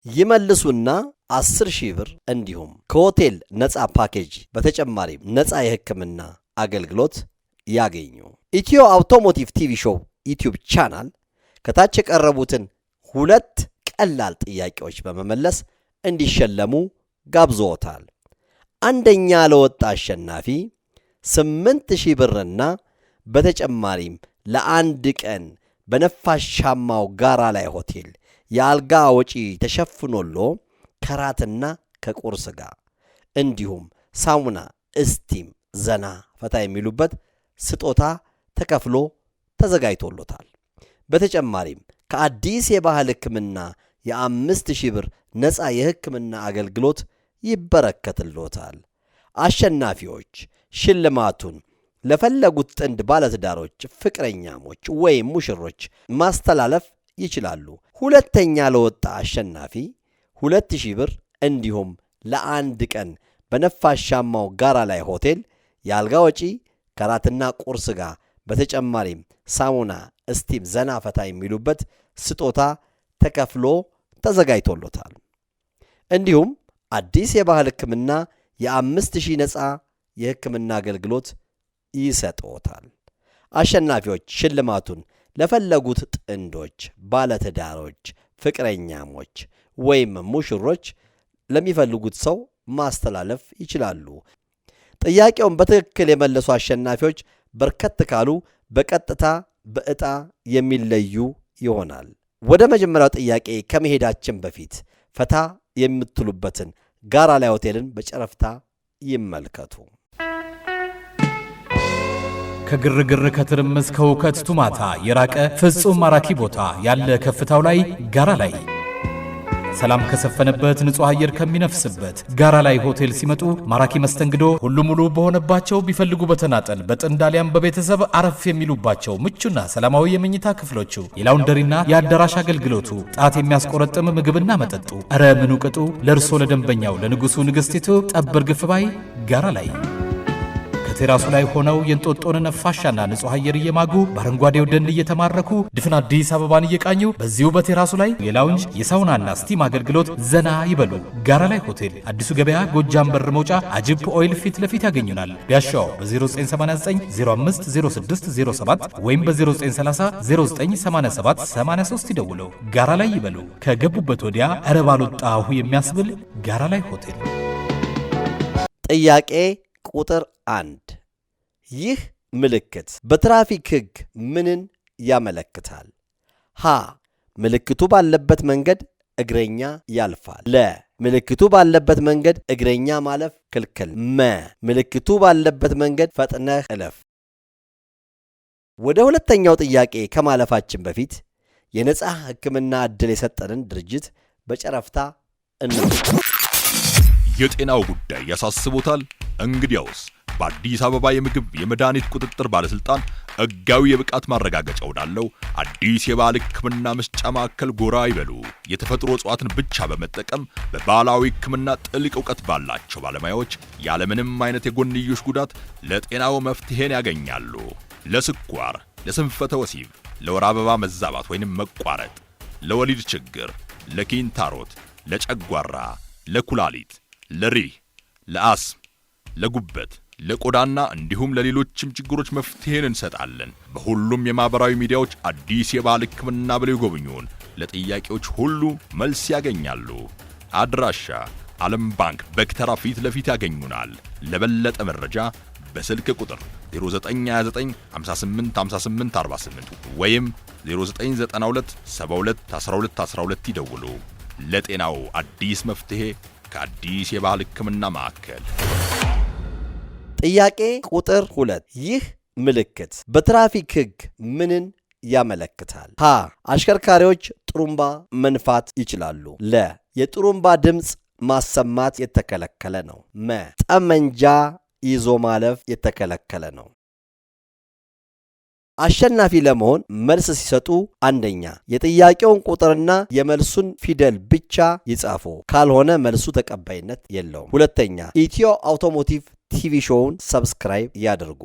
ይመልሱና 10,000 ብር እንዲሁም ከሆቴል ነፃ ፓኬጅ በተጨማሪም ነፃ የሕክምና አገልግሎት ያገኙ። ኢትዮ አውቶሞቲቭ ቲቪ ሾው ዩቲዩብ ቻናል ከታች የቀረቡትን 2 ቀላል ጥያቄዎች በመመለስ እንዲሸለሙ ጋብዞታል። አንደኛ ለወጣ አሸናፊ 8,000 ብርና በተጨማሪም ለአንድ ቀን በነፋሻማው ጋራ ላይ ሆቴል የአልጋ ወጪ ተሸፍኖሎ ከራትና ከቁርስ ጋር እንዲሁም ሳሙና፣ እስቲም፣ ዘና ፈታ የሚሉበት ስጦታ ተከፍሎ ተዘጋጅቶሎታል። በተጨማሪም ከአዲስ የባህል ሕክምና የ5,000 ብር ነፃ የሕክምና አገልግሎት ይበረከትሎታል። አሸናፊዎች ሽልማቱን ለፈለጉት ጥንድ ባለትዳሮች፣ ፍቅረኛሞች ወይም ሙሽሮች ማስተላለፍ ይችላሉ። ሁለተኛ ለወጣ አሸናፊ 2,000 ብር እንዲሁም ለአንድ ቀን በነፋሻማው ጋራ ላይ ሆቴል የአልጋ ወጪ ከራትና ቁርስ ጋር በተጨማሪም ሳሙና፣ እስቲም፣ ዘና ፈታ የሚሉበት ስጦታ ተከፍሎ ተዘጋጅቶሎታል። እንዲሁም አዲስ የባህል ሕክምና የ5,000 ነፃ የሕክምና አገልግሎት ይሰጥዎታል። አሸናፊዎች ሽልማቱን ለፈለጉት ጥንዶች፣ ባለትዳሮች፣ ፍቅረኛሞች ወይም ሙሽሮች ለሚፈልጉት ሰው ማስተላለፍ ይችላሉ። ጥያቄውን በትክክል የመለሱ አሸናፊዎች በርከት ካሉ በቀጥታ በዕጣ የሚለዩ ይሆናል። ወደ መጀመሪያው ጥያቄ ከመሄዳችን በፊት ፈታ የምትሉበትን ጋራ ላይ ሆቴልን በጨረፍታ ይመልከቱ። ከግርግር ከትርምስ ከውከት ቱማታ የራቀ ፍጹም ማራኪ ቦታ ያለ ከፍታው ላይ ጋራ ላይ ሰላም ከሰፈነበት ንጹህ አየር ከሚነፍስበት ጋራ ላይ ሆቴል ሲመጡ ማራኪ መስተንግዶ ሁሉ ሙሉ በሆነባቸው ቢፈልጉ በተናጠል በጥንድ አሊያም በቤተሰብ አረፍ የሚሉባቸው ምቹና ሰላማዊ የመኝታ ክፍሎቹ፣ የላውንደሪና የአዳራሽ አገልግሎቱ፣ ጣት የሚያስቆረጥም ምግብና መጠጡ፣ እረ ምኑ ቅጡ! ለእርሶ ለደንበኛው ለንጉሱ ንግስቲቱ ጠብር ግፍባይ ጋራ ላይ ቴራሱ ላይ ሆነው የእንጦጦን ነፋሻና ንጹህ አየር እየማጉ በአረንጓዴው ደን እየተማረኩ ድፍን አዲስ አበባን እየቃኙ በዚሁ በቴራሱ ላይ የላውንጅ የሳውናና ስቲም አገልግሎት ዘና ይበሉ። ጋራ ላይ ሆቴል አዲሱ ገበያ ጎጃም በር መውጫ አጅፕ ኦይል ፊት ለፊት ያገኙናል። ቢያሻው በ0989 050607 ወይም በ0930 098783 ይደውለው። ጋራ ላይ ይበሉ። ከገቡበት ወዲያ እረ ባልወጣሁ የሚያስብል ጋራ ላይ ሆቴል። ጥያቄ ቁጥር 1 ይህ ምልክት በትራፊክ ሕግ ምንን ያመለክታል? ሀ ምልክቱ ባለበት መንገድ እግረኛ ያልፋል። ለ ምልክቱ ባለበት መንገድ እግረኛ ማለፍ ክልክል። መ ምልክቱ ባለበት መንገድ ፈጥነህ እለፍ። ወደ ሁለተኛው ጥያቄ ከማለፋችን በፊት የነፃ ሕክምና ዕድል የሰጠንን ድርጅት በጨረፍታ እንመልከት። የጤናው ጉዳይ ያሳስቦታል? እንግዲያውስ በአዲስ አበባ የምግብ የመድኃኒት ቁጥጥር ባለስልጣን ሕጋዊ የብቃት ማረጋገጫ ወዳለው አዲስ የባህል ሕክምና መስጫ ማዕከል ጎራ ይበሉ። የተፈጥሮ እጽዋትን ብቻ በመጠቀም በባህላዊ ሕክምና ጥልቅ ዕውቀት ባላቸው ባለሙያዎች ያለምንም አይነት የጎንዮሽ ጉዳት ለጤናው መፍትሄን ያገኛሉ። ለስኳር፣ ለስንፈተ ወሲብ፣ ለወር አበባ መዛባት ወይንም መቋረጥ፣ ለወሊድ ችግር፣ ለኪንታሮት፣ ለጨጓራ፣ ለኩላሊት፣ ለሪህ፣ ለአስም፣ ለጉበት፣ ለቆዳና እንዲሁም ለሌሎችም ችግሮች መፍትሄን እንሰጣለን። በሁሉም የማህበራዊ ሚዲያዎች አዲስ የባህል ሕክምና ብለው ይጎብኙን። ለጥያቄዎች ሁሉ መልስ ያገኛሉ። አድራሻ ዓለም ባንክ በክተራ ፊት ለፊት ያገኙናል። ለበለጠ መረጃ በስልክ ቁጥር 0929 58 48 ወይም 0992 72 12 12 ይደውሉ። ለጤናው አዲስ መፍትሄ ከአዲስ የባህል ሕክምና ማዕከል። ጥያቄ ቁጥር 2 ይህ ምልክት በትራፊክ ሕግ ምንን ያመለክታል? ሀ አሽከርካሪዎች ጥሩምባ መንፋት ይችላሉ። ለ የጥሩምባ ድምፅ ማሰማት የተከለከለ ነው። መ ጠመንጃ ይዞ ማለፍ የተከለከለ ነው። አሸናፊ ለመሆን መልስ ሲሰጡ አንደኛ የጥያቄውን ቁጥርና የመልሱን ፊደል ብቻ ይጻፉ፣ ካልሆነ መልሱ ተቀባይነት የለውም። ሁለተኛ ኢትዮ አውቶሞቲቭ ቲቪ ሾውን ሰብስክራይብ ያድርጉ።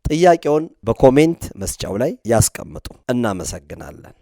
ጥያቄውን በኮሜንት መስጫው ላይ ያስቀምጡ። እናመሰግናለን።